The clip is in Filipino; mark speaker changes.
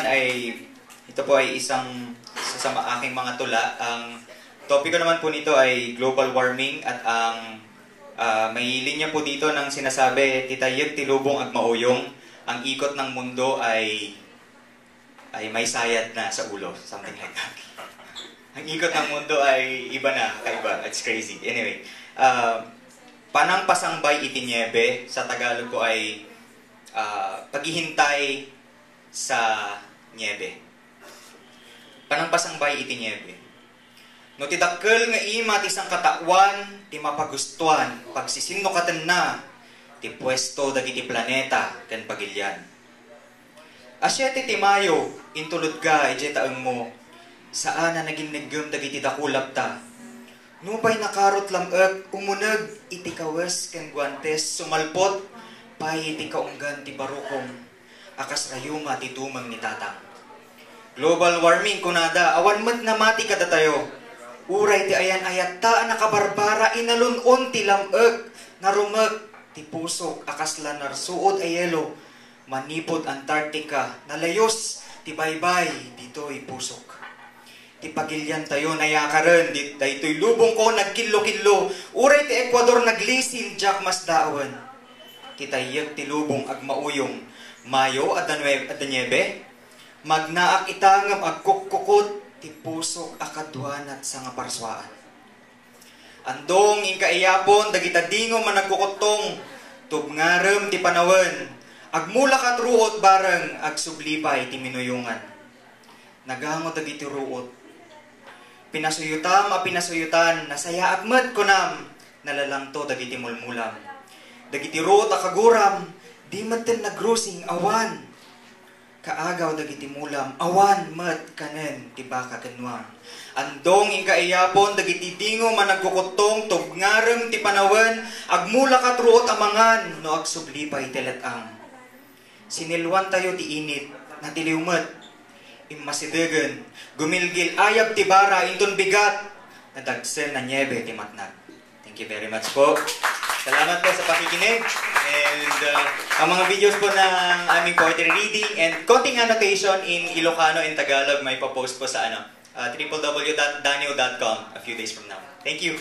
Speaker 1: ay ito po ay isang sa aking mga tula. Ang topiko naman po nito ay global warming at ang may linya po dito ng sinasabi, titayag tilubong ag mauyong, ang ikot ng mundo ay may sayad na sa ulo, something like that. Ang ikot ng mundo ay iba na, kaiba, it's crazy. Anyway, panang pasangbay itinyebe, sa Tagalog po ay paghihintay sa niebe. Panang pasangbay itinyebe. No tidakkel nga ima ti isang katawan, ti mapagustuhan, pagsisinno katan na, ti pwesto dagiti planeta, ken pagilyan. Asyete ti Mayo, intulod ka, ije taeng mo, saan na naging negum dagiti dakulap ta. Nupay nakarot lameg, umuneg, iti kawes ken guantes, sumalpot, pay iti kaunggan ti barukong, akas rayuma ti tumang ni tatang. Global warming kunada, awan mat na mati kada tayo. Uray ti ayan ayat ta nakabarbara, inalunon ti lameg, narumeg, ti pusok, akas lanar suod ayelo, manipod Antarctica, nalayos, ti baybay, dito'y pusok. Ti pagilyan tayo nayakaran, dito'y lubong ko nagkilo-kilo, uray ti Ecuador naglisil, jak mas daawan. Kitayag ti lubong ag mauyong, Mayo adanyebe, magnaak itangam ag kukkukot, ti pusok akadwanat sa nga parswaan. Andong inkaiyapon, dagita dingo managkukutong, tubngarem ti panawen, agmula kat ruot bareng, ag sublipay ti minuyungan. Nagango dagiti ruot, pinasuyutam a pinasuyutan, nasaya agmed kunam, nalalangto dagiti mulmulam. Dagiti ruot a kaguram, di maten nagrusing awan. Kaagaw dagiti mulam, awan met kanen ti baka kenwang. Andong inkaiyapon, dagiti dingo managkukutong, tubngarem ti panawen, agmula kat ruot amangan, no agsublipay teletang. Sinilwan tayo ti init, natiliwmet, imasidegan, gumilgil ayab ti bara, inton bigat, nadagsen na nyebe ti matnag. Thank you very much po. Salamat po sa pakikinig. And ang mga videos po ng aming poetry reading and konting annotation in Ilocano and Tagalog may papost po sa www.danio.com a few days from now. Thank you.